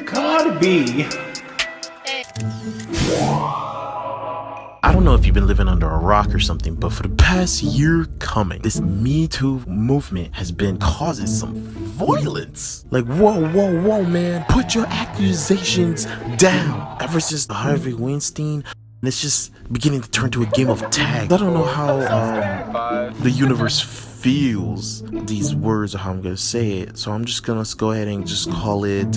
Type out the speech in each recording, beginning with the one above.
Cardi B. I don't know if you've been living under a rock or something, but for the past year coming, this Me Too movement has been causing some violence. Like, whoa, man. Put your accusations down. Ever since Harvey Weinstein, it's just beginning to turn to a game of tag. I don't know how the universe feels these words or how I'm gonna say it, so I'm just gonna go ahead and just call it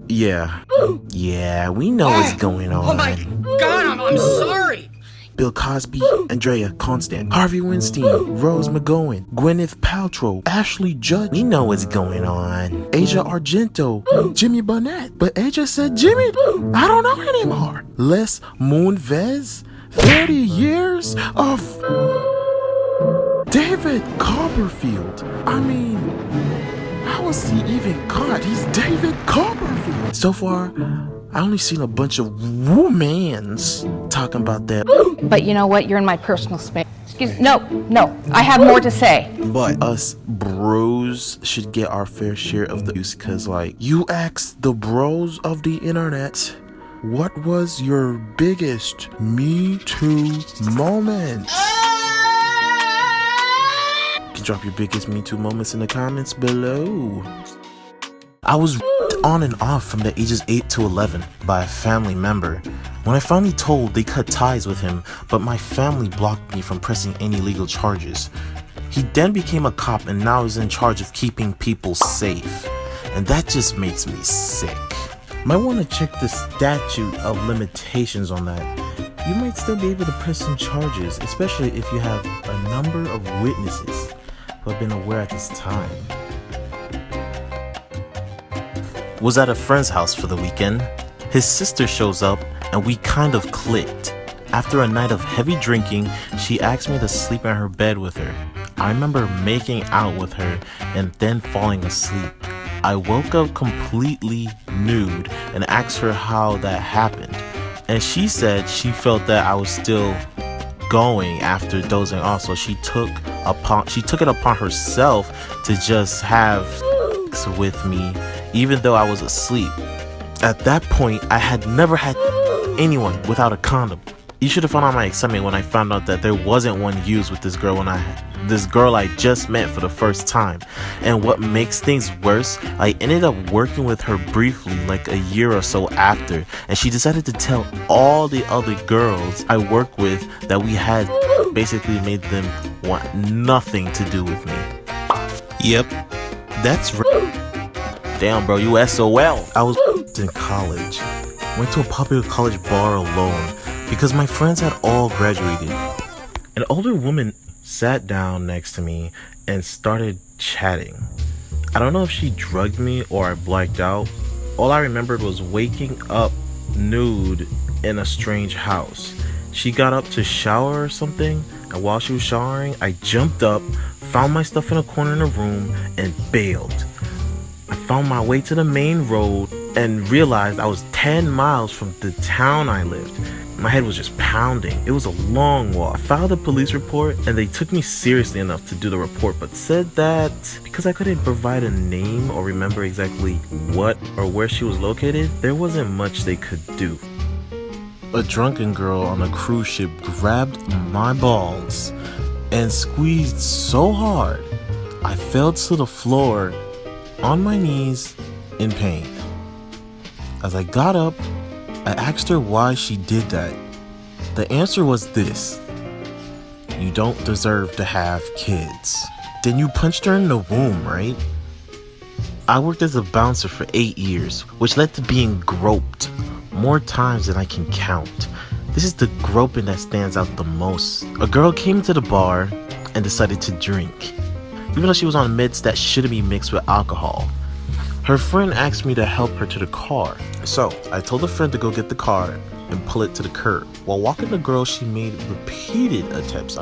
yeah, we know what's going on. Oh my god, I'm sorry. Bill Cosby, Andrea Constant, Harvey Weinstein, Rose McGowan, Gwyneth Paltrow, Ashley Judd. We know what's going on. Asia Argento, Jimmy Barnett. But Asia said Jimmy, I don't know anymore. Les Moonves, 30 years of David Copperfield. I mean, how was he even caught? He's David Copperfield. So far, I only seen a bunch of womans talking about that. But you know what? You're in my personal space. No. I have more to say. But us bros should get our fair share of the use, because like, you ask the bros of the internet, what was your biggest Me Too moment? You can drop your biggest Me Too moments in the comments below. I was on and off from the ages 8 to 11 by a family member. When I finally told, they cut ties with him, but my family blocked me from pressing any legal charges. He then became a cop and now is in charge of keeping people safe. And that just makes me sick. Might want to check the statute of limitations on that. You might still be able to press some charges, especially if you have a number of witnesses who have been aware at this time. Was at a friend's house for the weekend. His sister shows up and we kind of clicked. After a night of heavy drinking, she asked me to sleep in her bed with her. I remember making out with her and then falling asleep. I woke up completely nude and asked her how that happened. And she said she felt that I was still going after dozing off, so she took it upon herself to just have sex with me even though I was asleep. At that point, I had never had anyone without a condom. You should have found out my excitement when I found out that there wasn't one used with this girl I just met for the first time. And what makes things worse, I ended up working with her briefly like a year or so after, and she decided to tell all the other girls I work with that we had basically made them want nothing to do with me. Yep, that's right. Damn, bro, you SOL. I was in college. Went to a popular college bar alone because my friends had all graduated. An older woman sat down next to me and started chatting. I don't know if she drugged me or I blacked out. All I remembered was waking up nude in a strange house. She got up to shower or something, and while she was showering, I jumped up, found my stuff in a corner in the room, and bailed. I found my way to the main road and realized I was 10 miles from the town I lived. My head was just pounding. It was a long walk. I filed a police report and they took me seriously enough to do the report, but said that because I couldn't provide a name or remember exactly what or where she was located, there wasn't much they could do. A drunken girl on a cruise ship grabbed my balls and squeezed so hard I fell to the floor on my knees in pain. As I got up, I asked her why she did that. The answer was this: you don't deserve to have kids. Then you punched her in the womb, right? I worked as a bouncer for 8 years, which led to being groped more times than I can count. This is the groping that stands out the most. A girl came to the bar and decided to drink, even though she was on meds that shouldn't be mixed with alcohol. Her friend asked me to help her to the car, so I told a friend to go get the car and pull it to the curb. While walking the girl, she made repeated attempts,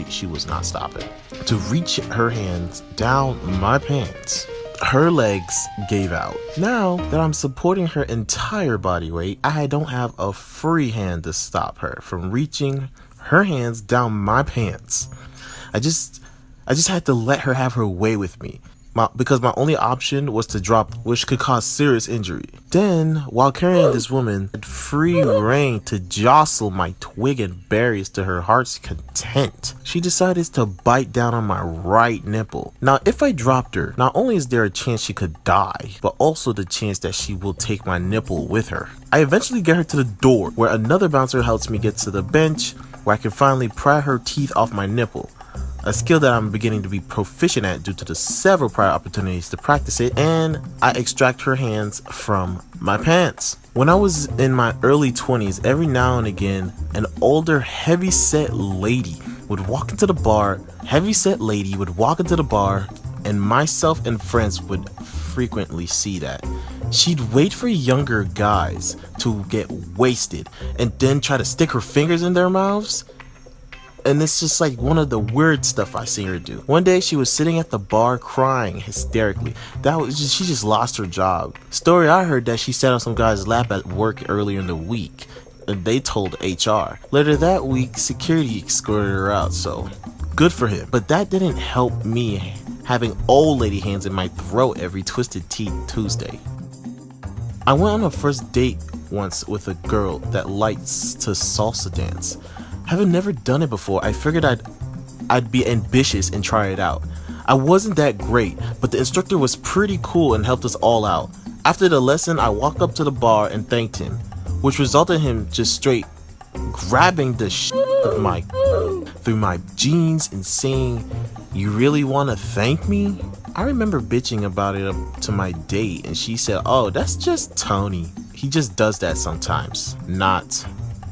she was not stopping, to reach her hands down my pants. Her legs gave out. Now that I'm supporting her entire body weight, I don't have a free hand to stop her from reaching her hands down my pants. I just had to let her have her way with me. because my only option was to drop, which could cause serious injury. Then, while carrying this woman, had free reign to jostle my twig and berries to her heart's content. She decided to bite down on my right nipple. Now, if I dropped her, not only is there a chance she could die, but also the chance that she will take my nipple with her. I eventually get her to the door, where another bouncer helps me get to the bench, where I can finally pry her teeth off my nipple. A skill that I'm beginning to be proficient at due to the several prior opportunities to practice it, and I extract her hands from my pants. When I was in my early 20s, every now and again, an older heavy-set lady would walk into the bar, and myself and friends would frequently see that. She'd wait for younger guys to get wasted and then try to stick her fingers in their mouths. And it's just like one of the weird stuff I see her do. One day she was sitting at the bar crying hysterically. She just lost her job. Story I heard that she sat on some guy's lap at work earlier in the week, and they told HR. Later that week, security escorted her out, so good for him. But that didn't help me having old lady hands in my throat every Twisted Tea Tuesday. I went on a first date once with a girl that likes to salsa dance. Having never done it before, I figured I'd be ambitious and try it out. I wasn't that great, but the instructor was pretty cool and helped us all out. After the lesson, I walked up to the bar and thanked him, which resulted in him just straight grabbing the shit of my through my jeans and saying, "You really want to thank me?" I remember bitching about it up to my date, and she said, "Oh, that's just Tony. He just does that sometimes." Not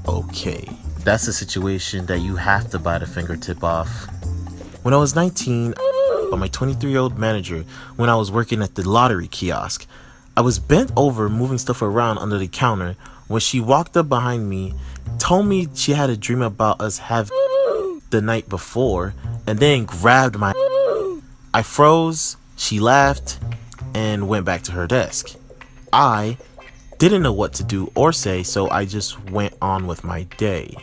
okay. That's a situation that you have to bite a fingertip off. When I was 19, by my 23-year-old manager when I was working at the lottery kiosk. I was bent over moving stuff around under the counter when she walked up behind me, told me she had a dream about us having the night before, and then grabbed my. I froze, she laughed, and went back to her desk. I didn't know what to do or say, so I just went on with my day.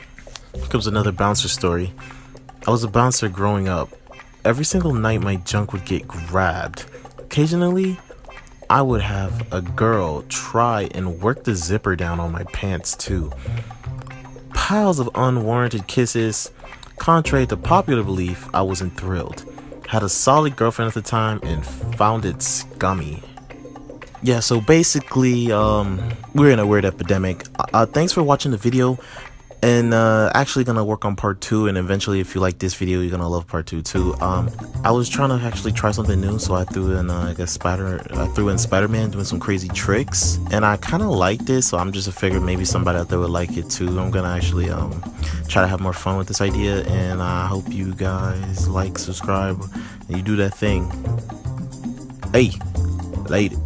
Here comes another bouncer story. I was a bouncer growing up. Every single night my junk would get grabbed. Occasionally, I would have a girl try and work the zipper down on my pants too. Piles of unwarranted kisses. Contrary to popular belief, I wasn't thrilled. Had a solid girlfriend at the time and found it scummy. Yeah, so basically, we're in a weird epidemic. Thanks for watching the video. And actually gonna work on part 2, and eventually if you like this video you're gonna love part 2 too. I was trying to actually try something new, so I threw in Spider-Man doing some crazy tricks, and I kind of liked it, so I'm just figured maybe somebody out there would like it too. I'm gonna actually try to have more fun with this idea, and I hope you guys like, subscribe, and you do that thing. Hey, later.